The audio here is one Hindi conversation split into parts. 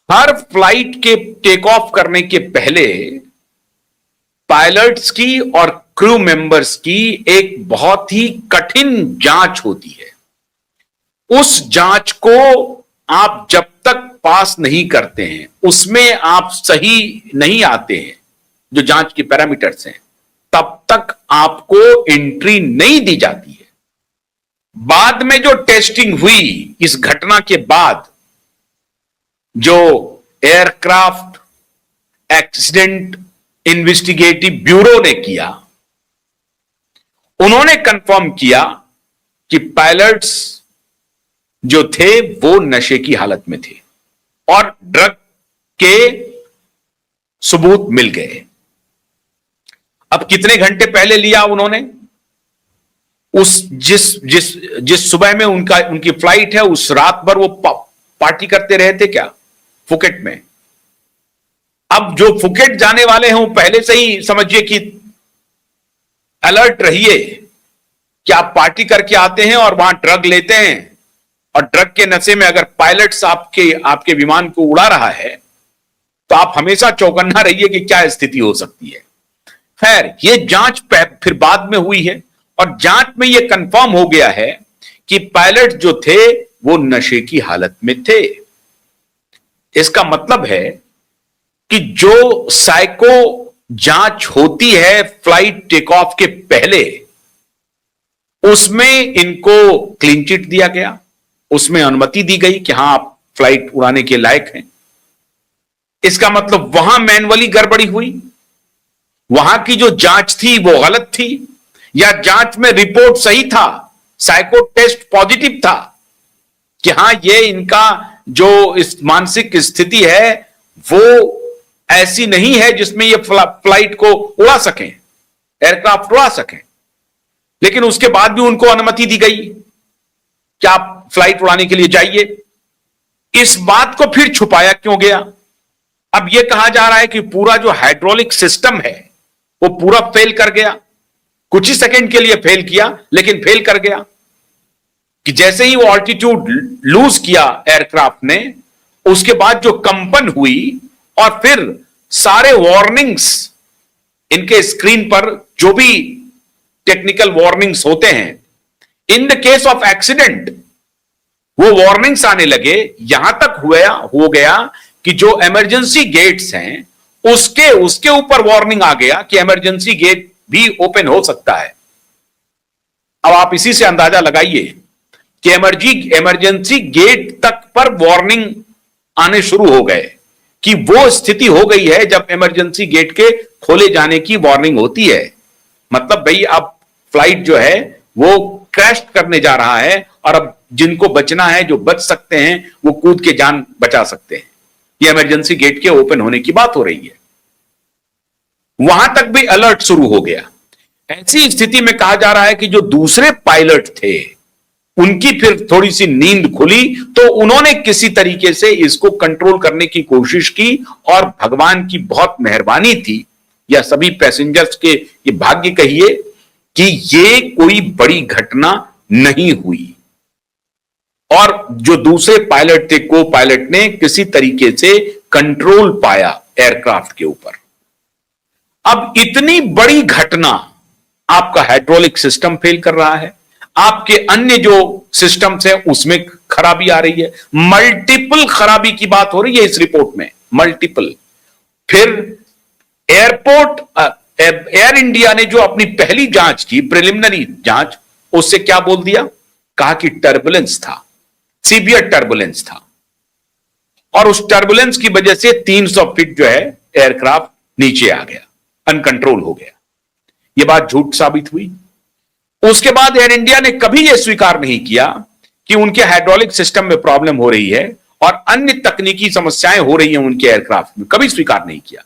हर फ्लाइट के टेक ऑफ करने के पहले पायलट्स की और क्रू मेंबर्स की एक बहुत ही कठिन जांच होती है। उस जांच को आप जब तक पास नहीं करते हैं, उसमें आप सही नहीं आते हैं, जो जांच के पैरामीटर्स हैं, तब तक आपको एंट्री नहीं दी जाती है। बाद में जो टेस्टिंग हुई इस घटना के बाद, जो एयरक्राफ्ट एक्सीडेंट इन्वेस्टिगेटिव ब्यूरो ने किया, उन्होंने कंफर्म किया कि पायलट्स जो थे वो नशे की हालत में थे और ड्रग के सबूत मिल गए। अब कितने घंटे पहले लिया उन्होंने? उस जिस जिस जिस सुबह में उनकी फ्लाइट है, उस रात भर वो पार्टी करते रहे थे क्या फुकेट में? अब जो फुकेट जाने वाले हैं वो पहले से ही समझिए कि अलर्ट रहिए कि आप पार्टी करके आते हैं और वहां ड्रग लेते हैं, और ड्रग के नशे में अगर पायलट्स आपके विमान को उड़ा रहा है तो आप हमेशा चौकन्ना रहिए कि क्या स्थिति हो सकती है। खैर, ये जांच फिर बाद में हुई है और जांच में यह कंफर्म हो गया है कि पायलट जो थे वो नशे की हालत में थे। इसका मतलब है कि जो साइको जांच होती है फ्लाइट टेक ऑफ के पहले, उसमें इनको क्लीन चिट दिया गया, उसमें अनुमति दी गई कि हां आप फ्लाइट उड़ाने के लायक हैं। इसका मतलब वहां मैन्युअली गड़बड़ी हुई, वहां की जो जांच थी वो गलत थी, या जांच में रिपोर्ट सही था, साइको टेस्ट पॉजिटिव था कि हां ये इनका जो इस मानसिक स्थिति है वो ऐसी नहीं है जिसमें ये फ्लाइट को उड़ा सकें, एयरक्राफ्ट उड़ा सकें। लेकिन उसके बाद भी उनको अनुमति दी गई कि आप फ्लाइट उड़ाने के लिए जाइए। इस बात को फिर छुपाया क्यों गया? अब यह कहा जा रहा है कि पूरा जो हाइड्रोलिक सिस्टम है वो पूरा फेल कर गया। कुछ ही सेकंड के लिए फेल किया, लेकिन फेल कर गया कि जैसे ही वो ऑल्टीट्यूड लूज किया एयरक्राफ्ट ने, उसके बाद जो कंपन हुई और फिर सारे वार्निंग्स इनके स्क्रीन पर जो भी टेक्निकल वार्निंग्स होते हैं, in the case of accident वो वार्निंग्स आने लगे। यहां तक हो गया कि जो इमरजेंसी गेट्स हैं उसके ऊपर वार्निंग आ गया कि इमरजेंसी गेट भी ओपन हो सकता है। अब आप इसी से अंदाजा लगाइए कि इमरजेंसी गेट तक पर वार्निंग आने शुरू हो गए कि वो स्थिति हो गई है जब इमरजेंसी गेट के खोले जाने की वार्निंग होती है। मतलब भाई अब फ्लाइट जो है वो क्रैश करने जा रहा है और अब जिनको बचना है, जो बच सकते हैं, वो कूद के जान बचा सकते हैं। ये इमरजेंसी गेट के ओपन होने की बात हो रही है। वहां तक भी अलर्ट शुरू हो गया। ऐसी स्थिति में कहा जा रहा है कि जो दूसरे पायलट थे उनकी फिर थोड़ी सी नींद खुली, तो उन्होंने किसी तरीके से इसको कंट्रोल करने की कोशिश की और भगवान की बहुत मेहरबानी थी, या सभी पैसेंजर्स के ये भाग्य कहिए कि ये कोई बड़ी घटना नहीं हुई और जो दूसरे पायलट थे, को पायलट ने किसी तरीके से कंट्रोल पाया एयरक्राफ्ट के ऊपर। अब इतनी बड़ी घटना, आपका हाइड्रोलिक सिस्टम फेल कर रहा है, आपके अन्य जो सिस्टम्स हैं उसमें खराबी आ रही है, मल्टीपल खराबी की बात हो रही है इस रिपोर्ट में, मल्टीपल। फिर एयर इंडिया ने जो अपनी पहली जांच की, प्रिलिमिनरी जांच, उससे क्या बोल दिया? कहा कि टर्बुलेंस था, सीवियर टर्बुलेंस था, और उस टर्बुलेंस की वजह से 300 फीट जो है एयरक्राफ्ट नीचे आ गया, अनकंट्रोल हो गया। यह बात झूठ साबित हुई। उसके बाद एयर इंडिया ने कभी यह स्वीकार नहीं किया कि उनके हाइड्रोलिक सिस्टम में प्रॉब्लम हो रही है और अन्य तकनीकी समस्याएं हो रही हैं उनके एयरक्राफ्ट में, कभी स्वीकार नहीं किया।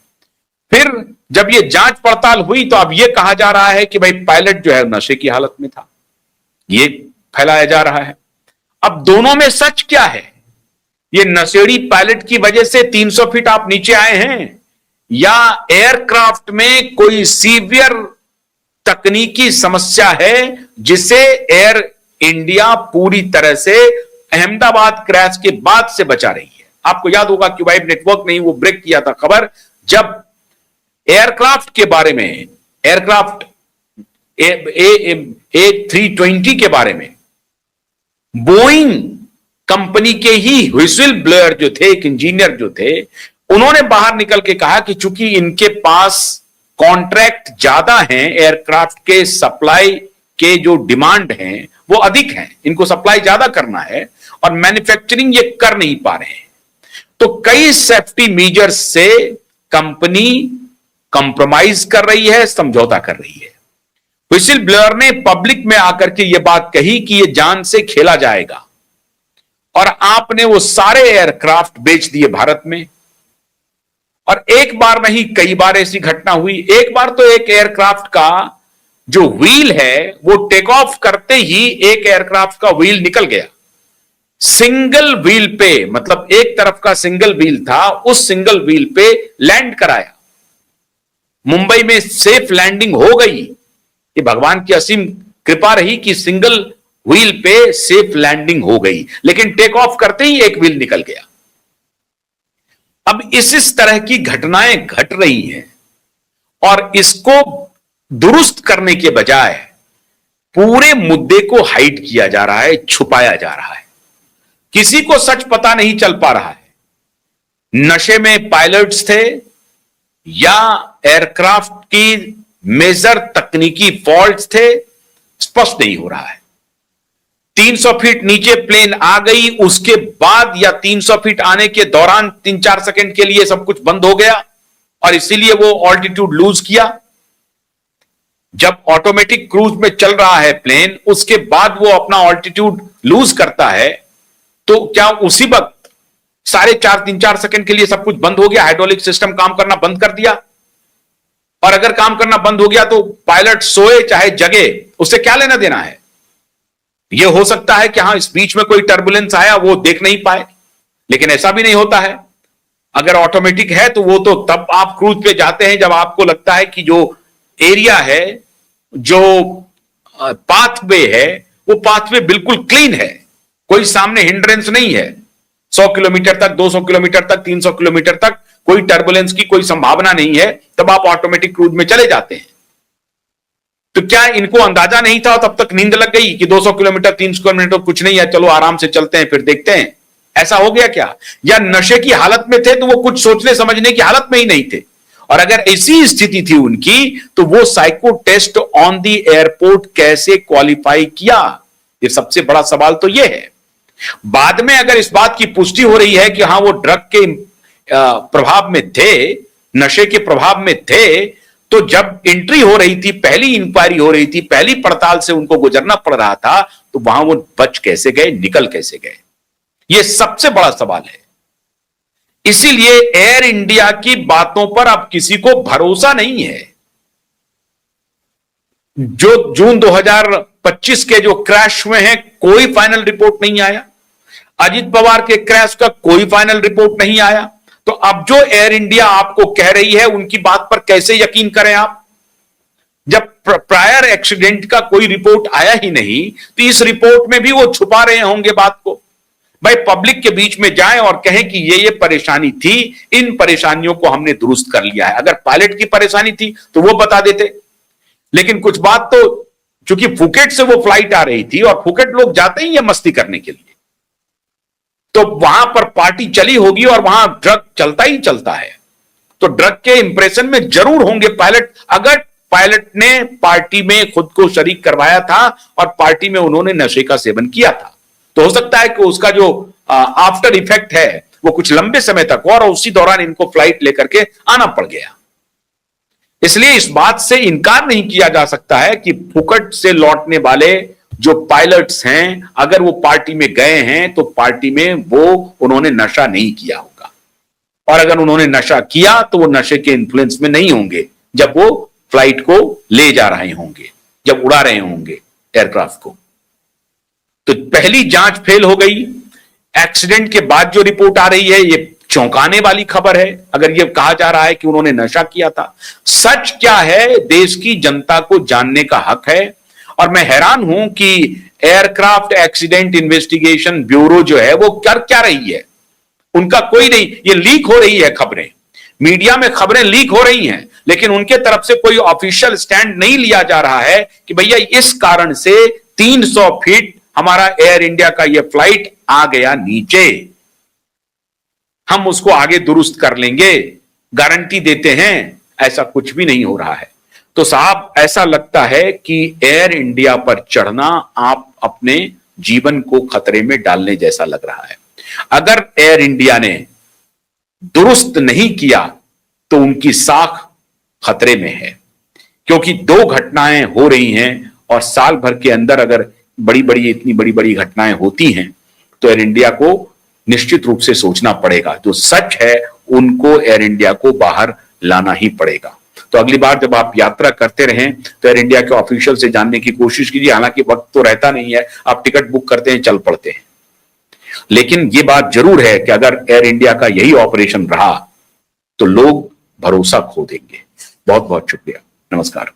फिर जब यह जांच पड़ताल हुई तो अब यह कहा जा रहा है कि भाई पायलट जो है नशे की हालत में था, यह फैलाया जा रहा है। अब दोनों में सच क्या है? यह नशेड़ी पायलट की वजह से 300 फीट आप नीचे आए हैं, या एयरक्राफ्ट में कोई सीवियर तकनीकी समस्या है जिसे एयर इंडिया पूरी तरह से अहमदाबाद क्रैश के बाद से बचा रही है? आपको याद होगा कि वाइब नेटवर्क ने वो ब्रेक किया था खबर, जब एयरक्राफ्ट के बारे में, एयरक्राफ्ट A320 के बारे में बोइंग कंपनी के ही व्हिसिल ब्लोअर जो थे, एक इंजीनियर जो थे, उन्होंने बाहर निकल के कहा कि चूंकि इनके पास कॉन्ट्रैक्ट ज्यादा हैं, एयरक्राफ्ट के सप्लाई के जो डिमांड हैं वो अधिक हैं, इनको सप्लाई ज्यादा करना है और मैन्युफैक्चरिंग ये कर नहीं पा रहे हैं, तो कई सेफ्टी मेजर्स से कंपनी कंप्रोमाइज कर रही है, समझौता कर रही है। व्हिसिल ब्लोअर ने पब्लिक में आकर के यह बात कही कि यह जान से खेला जाएगा, और आपने वो सारे एयरक्राफ्ट बेच दिए भारत में। और एक बार नहीं, कई बार ऐसी घटना हुई। एक बार तो एक एयरक्राफ्ट का जो व्हील है वो टेक ऑफ करते ही एक एयरक्राफ्ट का व्हील निकल गया, सिंगल व्हील पे, मतलब एक तरफ का सिंगल व्हील था, उस सिंगल व्हील पे लैंड कराया। मुंबई में सेफ लैंडिंग हो गई, ये भगवान की असीम कृपा रही कि सिंगल व्हील पे सेफ लैंडिंग हो गई, लेकिन टेक ऑफ करते ही एक व्हील निकल गया। अब इस तरह की घटनाएं घट रही हैं और इसको दुरुस्त करने के बजाय पूरे मुद्दे को हाइड किया जा रहा है, छुपाया जा रहा है, किसी को सच पता नहीं चल पा रहा है। नशे में पायलट्स थे या एयरक्राफ्ट की मेजर तकनीकी फॉल्ट्स थे, स्पष्ट नहीं हो रहा है। 300 फीट नीचे प्लेन आ गई, उसके बाद या 300 फीट आने के दौरान 3-4 सेकंड के लिए सब कुछ बंद हो गया और इसीलिए वो ऑल्टीट्यूड लूज किया। जब ऑटोमेटिक क्रूज में चल रहा है प्लेन, उसके बाद वो अपना ऑल्टीट्यूड लूज करता है, तो क्या उसी वक्त 3.5 सेकंड के लिए सब कुछ बंद हो गया, हाइड्रोलिक सिस्टम काम करना बंद कर दिया? और अगर काम करना बंद हो गया तो पायलट सोए चाहे जगे, उससे क्या लेना देना है? यह हो सकता है कि हां इस बीच में कोई टर्बुलेंस आया, वो देख नहीं पाए, लेकिन ऐसा भी नहीं होता है। अगर ऑटोमेटिक है तो वो तो तब आप क्रूज पे जाते हैं जब आपको लगता है कि जो एरिया है, जो पाथवे है, वो पाथवे बिल्कुल क्लीन है, कोई सामने हिंड्रेंस नहीं है। 100 किलोमीटर तक, 200 किलोमीटर तक, 300 किलोमीटर तक कोई टर्बुलेंस की कोई संभावना नहीं है, तब आप ऑटोमेटिक क्रूज में चले जाते हैं। तो क्या इनको अंदाजा नहीं था और तब तक नींद लग गई कि 200 किलोमीटर, 300 किलोमीटर कुछ नहीं है, चलो आराम से चलते हैं फिर देखते हैं? ऐसा हो गया क्या? या नशे की हालत में थे तो वो कुछ सोचने समझने की हालत में ही नहीं थे? और अगर ऐसी स्थिति थी उनकी, तो वो psycho test on the airport कैसे क्वालिफाई किया? ये सबसे बड़ा सवाल तो ये है। बाद में अगर इस बात की पुष्टि हो रही है कि हां वो ड्रग के प्रभाव में थे, नशे के प्रभाव में थे, तो जब एंट्री हो रही थी, पहली इंक्वायरी हो रही थी, पहली पड़ताल से उनको गुजरना पड़ रहा था, तो वहां वो बच कैसे गए, निकल कैसे गए? यह सबसे बड़ा सवाल है। इसीलिए एयर इंडिया की बातों पर अब किसी को भरोसा नहीं है। जो जून 2025 के जो क्रैश हुए हैं, कोई फाइनल रिपोर्ट नहीं आया। अजित पवार के क्रैश का कोई फाइनल रिपोर्ट नहीं आया। तो अब जो एयर इंडिया आपको कह रही है, उनकी बात पर कैसे यकीन करें आप? जब प्रायर एक्सीडेंट का कोई रिपोर्ट आया ही नहीं, तो इस रिपोर्ट में भी वो छुपा रहे होंगे बात को। भाई पब्लिक के बीच में जाएं और कहें कि ये परेशानी थी, इन परेशानियों को हमने दुरुस्त कर लिया है। अगर पायलट की परेशानी थी तो वो बता देते, लेकिन कुछ बात तो, चूंकि फुकेट से वो फ्लाइट आ रही थी और फुकेट लोग जाते ही है मस्ती करने के लिए, तो वहां पर पार्टी चली होगी और वहां ड्रग चलता ही चलता है, तो ड्रग के इंप्रेशन में जरूर होंगे पायलट। अगर पायलट ने पार्टी में खुद को शरीक करवाया था और पार्टी में उन्होंने नशे का सेवन किया था, तो हो सकता है कि उसका जो आफ्टर इफेक्ट है वो कुछ लंबे समय तक हो और उसी दौरान इनको फ्लाइट लेकर के आना पड़ गया। इसलिए इस बात से इनकार नहीं किया जा सकता है कि फुकट से लौटने वाले जो पायलट्स हैं, अगर वो पार्टी में गए हैं तो पार्टी में वो उन्होंने नशा नहीं किया होगा, और अगर उन्होंने नशा किया तो वो नशे के इन्फ्लुएंस में नहीं होंगे जब वो फ्लाइट को ले जा रहे होंगे, जब उड़ा रहे होंगे एयरक्राफ्ट को। तो पहली जांच फेल हो गई। एक्सीडेंट के बाद जो रिपोर्ट आ रही है, ये चौंकाने वाली खबर है। अगर ये कहा जा रहा है कि उन्होंने नशा किया था, सच क्या है देश की जनता को जानने का हक है। और मैं हैरान हूं कि एयरक्राफ्ट एक्सीडेंट इन्वेस्टिगेशन ब्यूरो जो है वो कर क्या रही है। उनका कोई नहीं, ये लीक हो रही है खबरें, मीडिया में खबरें लीक हो रही हैं, लेकिन उनके तरफ से कोई ऑफिशियल स्टैंड नहीं लिया जा रहा है कि भैया इस कारण से 300 फीट हमारा एयर इंडिया का यह फ्लाइट आ गया नीचे, हम उसको आगे दुरुस्त कर लेंगे, गारंटी देते हैं। ऐसा कुछ भी नहीं हो रहा है। तो साहब, ऐसा लगता है कि एयर इंडिया पर चढ़ना आप अपने जीवन को खतरे में डालने जैसा लग रहा है। अगर एयर इंडिया ने दुरुस्त नहीं किया तो उनकी साख खतरे में है, क्योंकि 2 घटनाएं हो रही हैं और साल भर के अंदर अगर इतनी बड़ी बड़ी घटनाएं होती हैं तो एयर इंडिया को निश्चित रूप से सोचना पड़ेगा। जो सच है उनको एयर इंडिया को बाहर लाना ही पड़ेगा। तो अगली बार जब आप यात्रा करते रहें तो एयर इंडिया के ऑफिशियल से जानने की कोशिश कीजिए। हालांकि वक्त तो रहता नहीं है, आप टिकट बुक करते हैं, चल पड़ते हैं, लेकिन यह बात जरूर है कि अगर एयर इंडिया का यही ऑपरेशन रहा तो लोग भरोसा खो देंगे। बहुत बहुत शुक्रिया। नमस्कार।